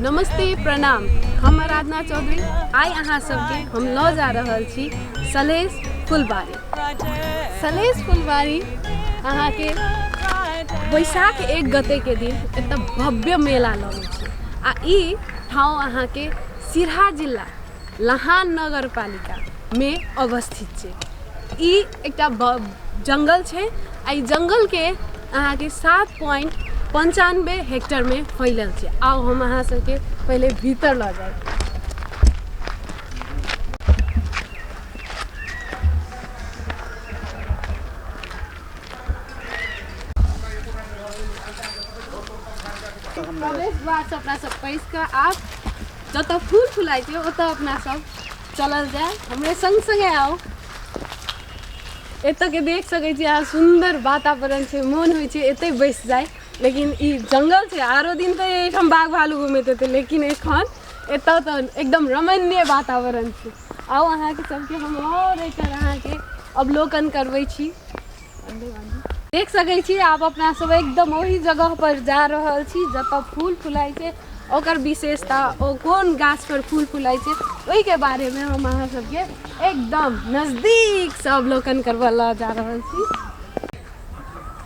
नमस्ते प्रणाम, हम आराधना चौधरी। आई अहाँ सबके हम ल जा रहल छी सलहेश फुलबारी। सलहेश फुलबारी अहाँ के बैसाख 1 गते के दिन एत भव्य मेला लगे छै। आ ई ठाव अहाँ के सिरहा जिला लहान नगरपालिका में अवस्थित छै। ई एकटा जंगल छै। आ जंगल के अहाँ के 7.95 हेक्टेयर में फैलल छै। आओ हम अहाँ सबके पहले भीतर ल जाए। प्रवेश द्वार से अपना सब पैस के आप जत फूल फुलाइ छै ओत अपना सब चलल जाए। हमरे संग संगे आओ। एत के देख सकै छी अहाँ सुंदर वातावरण छै, मन होइ छै एते बैस जाए। लेकिन ई जंगल छै, आरो दिन तो एठाम बाघ भालू घूमैत हेतै, लेकिन एखन एत तो एकदम रमणीय वातावरण छै। आओ अहाँ के सबके हम और एकर अहाँ के अवलोकन करबै छी। देख सकै छी आप अपना सब एकदम वही जगह पर जा रहल छी जत फूल फुलाइ छै, ओकर विशेषता, ओ कोन गाछ पर फूल फुलाइ छै ओहि के बारे में हम अहाँ सबके एकदम नजदीक से अवलोकन करवा ला जा रहल छी।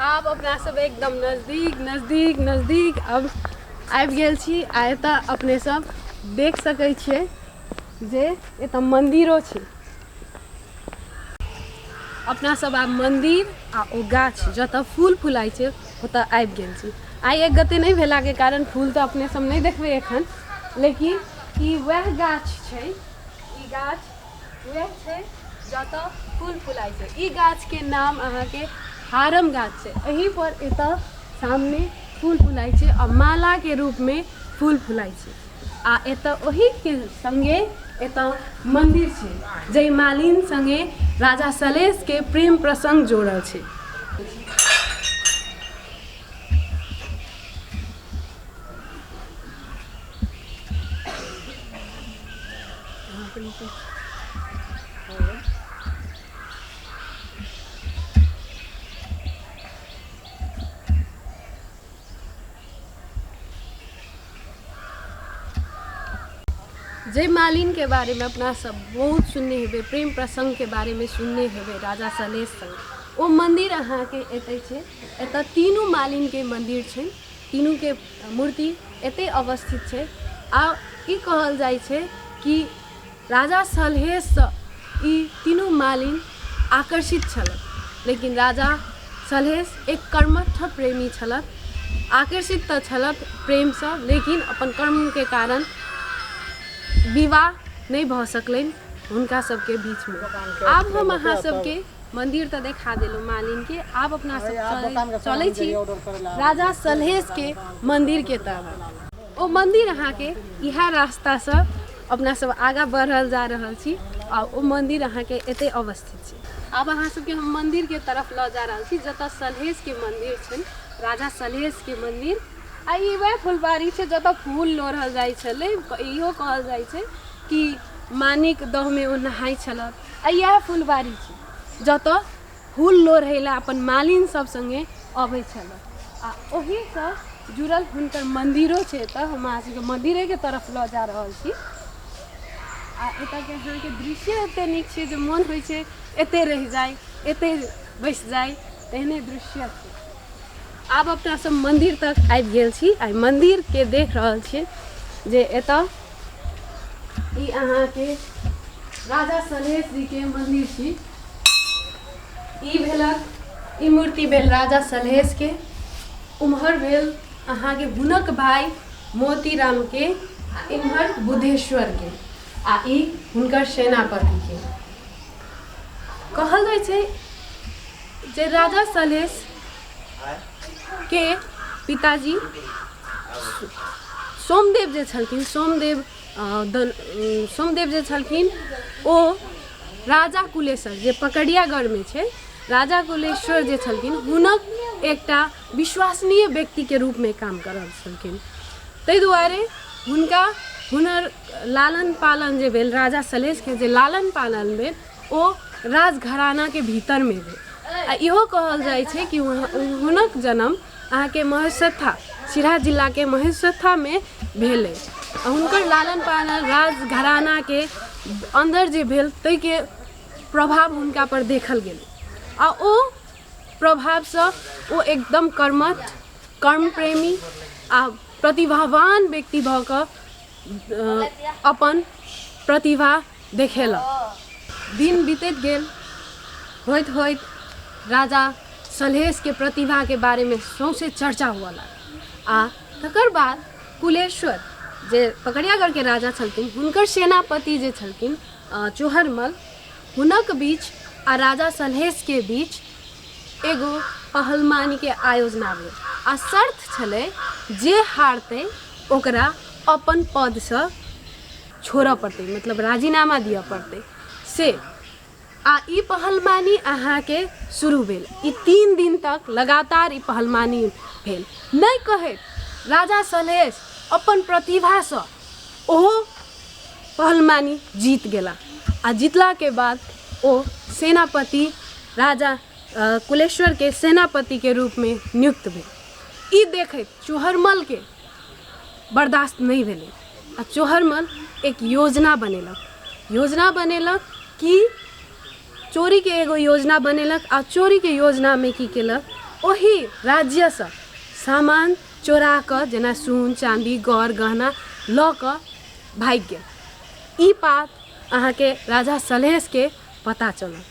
आप अपना सब एकदम नजदीक अब आबि गेल छी। आ एत अपने सब देख सकै छियै जे एत मंदिरो छै। अपना सब आब मंदिर आ ओ गाछ जत फूल फुलाइ छै ओत आबि गेल छी। आई 1 गते नहीं भेला के कारण फूल तो अपने सब नहीं देखबै एखन, लेकिन ई वह गाछ छै। ई गाछ वह छै जत फूल फुलाइ छै। ई गाछ के नाम अहाँ के हारम गाछ छै। एही पर एत सामने फूल फुलाइ छै और माला के रूप में फूल फुलाइ छै। आ एत ओही के संगे एत मंदिर छै, जय मालिन संगे राजा सलहेश के प्रेम प्रसंग जोड़ल छै। जय मालिन के बारे में अपना सब बहुत सुनने हेबे, प्रेम प्रसंग के बारे में सुनने हेबे राजा सलहेश संग। ओ मंदिर अहाँ के एते छै। एत तीनों मालिन के मंदिर छै, तीनों के मूर्ति एते अवस्थित छै। आ ई कहल जाय छै कि राजा सलहेश से ई तीनों मालिन आकर्षित छलथ, लेकिन राजा सलहेश एक कर्मठ प्रेमी छलथ। आकर्षित तो छलथ प्रेम से, लेकिन अपन कर्म के कारण विवाह नहीं भ सकलनि उनका सबके बीच में। आब हम अहाँ सबके मंदिर तो देखा देलू मालिन के। आब अपना सब चले छी राजा सलहेश के मंदिर के तरफ। ओ मंदिर अहाँ के इहा रास्ता से अपना सब आगा बढ़ल जा रहल छी। आ ओ मंदिर अहाँ के एते अवस्थित छै। आब अहाँ सबके हम मंदिर के तरफ ल जा रहल छी जत सलहेश के मंदिर छै, राजा सलहेश के मंदिर। आ ई वह फुलबारी छै जत फूल लोढ़ल जाइ छलै। इहो कहल जाइ छै कि मानिक दह में ओ नहाय छलथ। आ यह फुलबारी छै जत फूल लोढ़ै ला अपन मालिन सब संगे अबै छलथ। आ ओही से जुड़ल हुनकर मंदिरो छै। त हम अहाँ सबके मंदिरे के तरफ ल जा रहल छी। आ एत के अहाँ के दृश्य एते नीक छै जे मन होइ छै एते रह जाए, एते बैस जाए, तेहने दृश्य छै। आब अपना सब मंदिर तक आबि गेल छी। आ मंदिर के देख रहल छियै जे एत ई अहाँ के राजा सलहेश जी के मंदिर छी। ई भेलक, ई मूर्ति भेल राजा सलहेश के। उम्हर भेल अहाँ के हुनक भाई मोतीराम के, इम्हर बुद्धेश्वर के। आ ई हुनकर सेनापति के। कहल जाइ छै जे राजा सलहेश के पिताजी सोमदेव जे छलखिन, सोमदेव जे छलखिन ओ राजा कुलेश्वर जे पकड़ियागढ़ में छै, राजा कुलेश्वर जे छलखिन हुनक एकटा विश्वसनीय व्यक्ति के रूप में काम करल छलखिन। ताहि दुआरे हुनका हुनर लालन पालन जे भेल, राजा सलहेश के जे लालन पालन भेल ओ राजघराना के भीतर में भेल। आ इहो कहल जाइ छै कि हुनक जन्म अहाँ के महेशत्था सिरहा जिला के महेशत्था में भेलै आ हुनकर लालन पालन राजघराना के अंदर जे भेल तै के प्रभाव हुनका पर देखल गेल आ ओ प्रभाव से ओ एकदम कर्मठ कर्म प्रेमी आ प्रतिभावान व्यक्ति भ क अपन प्रतिभा देखेलक। दिन बीतैत गेल, होइत होइत राजा सलहेश के प्रतिभा के बारे में सौंसे चर्चा हुआ लगा आ तकर बाद कुलेश्वर जे पकड़ियागढ़ के राजा छलखिन हुनकर सेनापति जे छलखिन चोहरमल हुनक बीच आ राजा सलहेश के बीच एगो पहलवानी के आयोजना भेल आ शर्त छलै जे हारतै ओकरा अपन पद से छोड़ऽ पड़तै, मतलब राजीनामा दिअ पड़तै से। आ ई पहलवानी अहाँ के शुरू भेल। ई 3 दिन तक लगातार ई पहलवानी भेल। नहीं कहैत राजा सलहेश अपन प्रतिभा से ओहो पहलवानी जीत गेला आ जीतला के बाद ओ सेनापति राजा कुलेश्वर के सेनापति के रूप में नियुक्त भेल। ई देखैत चोहरमल के बर्दाश्त नहीं भेलै आ चोहरमल एक योजना बनेलक कि चोरी के एगो योजना बनेलक आ चोरी के योजना में की केलक ओही राज्य से सामान चोरा क जेना सोन चांदी गौर गहना ल क भाग गेल। ई बात अहाँ के राजा सलहेश के पता चलल।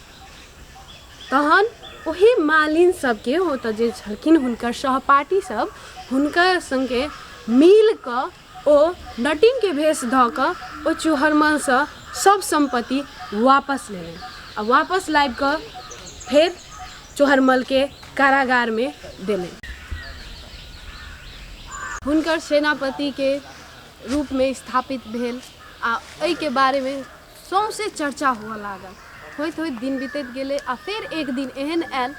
तहन ओही मालिन सबके होता जे छलखिन हुनकर सहपाठी सब हुनकर संगे मिल क ओ नटिन के भेष ध क ओ चोहरमल से सब संपत्ति वापस लेलनि आ वापस लाबि क फेर चोहरमल के कारागार में देलनि। हुनकर सेनापति के रूप में स्थापित भेल आ एहि के बारे में सौंसे चर्चा हुआ लागल। होइत होइत दिन बीतैत गेलै आ फिर एक दिन एहन आयल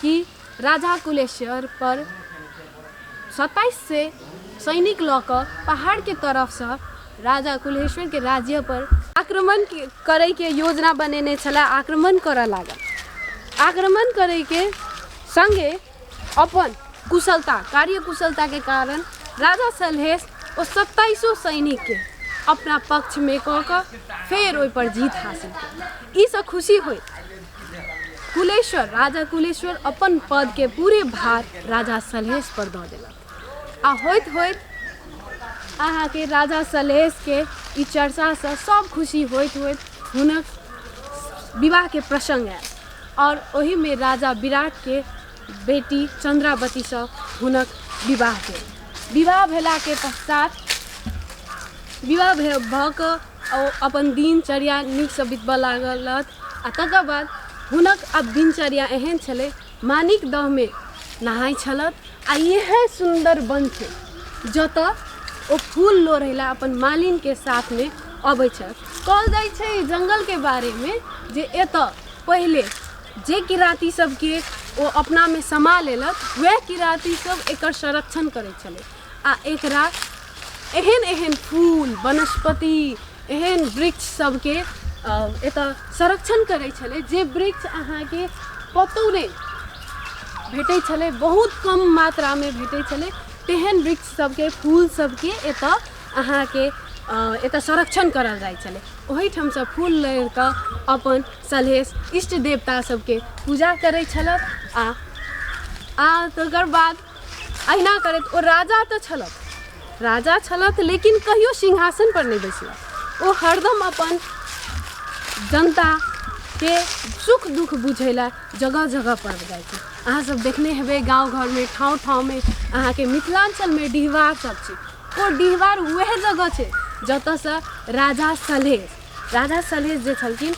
कि राजा कुलेश्वर पर 27 से सैनिक ल क पहाड़ के तरफ से राजा कुलेश्वर के राज्य पर आक्रमण करे के योजना बनेने छला। आक्रमण करऽ लागल। आक्रमण करे के संगे अपन कुशलता कार्य कुशलता के कारण राजा सलहेश ओ 27 सैनिक के अपना पक्ष में क क फेर ओहि पर जीत हासिल की। ई से खुशी हुई राजा कुलेश्वर अपन पद के पूरे भार राजा सलहेश पर दऽ देलक आ होइत होइत अहाँ के राजा सलहेश के ई चर्चा से सब खुशी होइत होइत हुनक विवाह के प्रसंग आयल और ओही में राजा विराट के बेटी चंद्रावती से हुनक विवाह भेल। विवाह भेला के पश्चात विवाह भ क अपन दिनचर्या नीक से बितबऽ लागलत आ तकर बाद हुनक अब दिनचर्या एहन छलै मानिक दह में नहाय छलत आ यह सुंदर वन छै जतऽ ओ फूल लोढ़ैला अपन मालिन के साथ में अबै छथि। कहल जाइ छै जंगल के बारे में जे एतऽ पहले जे किराती सब के ओ अपना में समा लेलक वह किराती सब एकर संरक्षण करै छलै आ एकरा एहन एहन फूल वनस्पति एहन वृक्ष सबके एतऽ संरक्षण करै छलै जे वृक्ष अहाँ के कतौ नहि भेटै छलै, बहुत कम मात्रा में भेटै छलै। तेहन वृक्ष सबके फूल सबके एतऽ अहाँ के एतऽ संरक्षण करल जाइ छलै। ओही ठाम से फूल लऽ कऽ अपन सलहेश इष्ट देवता सबके पूजा करै छलथ आ तकर बाद अहिना करैत ओ राजा छलथ लेकिन कहियो सिंहासन पर नहीं बैसलथ। ओ हरदम अपन जनता के सुख दुख बुझैला जगह जगह पर जाइ छै। अहाँ सब देखने हेबै गाँव घर में ठाव ठाव में अहाँ के मिथिलांचल में डिहवार सब छै। ओ डिहवार वह जगह छै जतऽ से राजा सलहेश जे छलखिन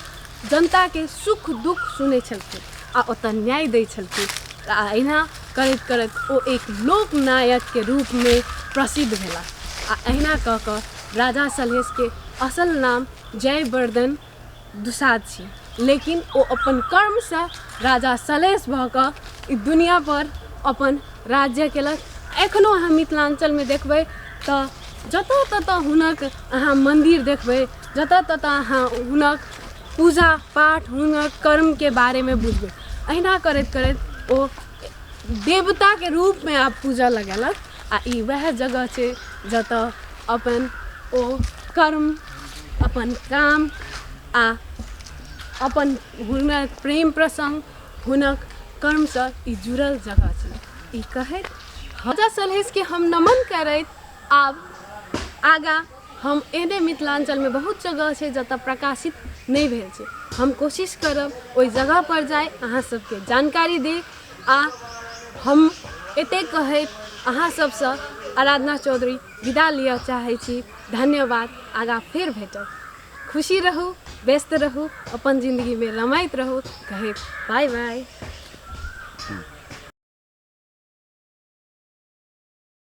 जनता के सुख दुख सुनै छलखिन आ ओतऽ न्याय दै छलखिन। आ अहिना करैत करैत ओ एक लोकनायक के रूप में प्रसिद्ध भेला। आ अहिना कऽ कऽ राजा सलहेश के असल नाम जयवर्धन दुसाध छी, लेकिन ओ अपन कर्म से राजा सलहेश भऽ कऽ ई दुनिया पर अपन राज्य केलक। एखनो अहाँ मिथिलांचल में देखबै तऽ जतऽ ततऽ हुनक अहाँ मंदिर देखबै, जतऽ ततऽ अहाँ हुनक पूजा पाठ हुनक कर्म के बारे में बुझबै। अहिना करैत करैत ओ देवता के रूप में आप पूजा लगेलक आ ई वह जगह छै जतऽ अपन ओ कर्म अपन काम आ अपन हुनक प्रेम प्रसंग हुनक कर्म से ई जुड़ल जगह छै। ई कहैत राजा सलहेश के हम नमन करैत आब आगा हम एहने मिथिलांचल में बहुत जगह छै जतऽ प्रकाशित नहीं भेल छै, हम कोशिश करब ओहि जगह पर जाय अहाँ सबके जानकारी दे। आ हम एते कहैत अहाँ सबसँ आराधना चौधरी विदा लिअ चाहै छी। धन्यवाद, आगा फेर भेटब। खुशी रहू, व्यस्त रहू, अपन जिंदगी में रमैत रहू, कहैत बाय बाय।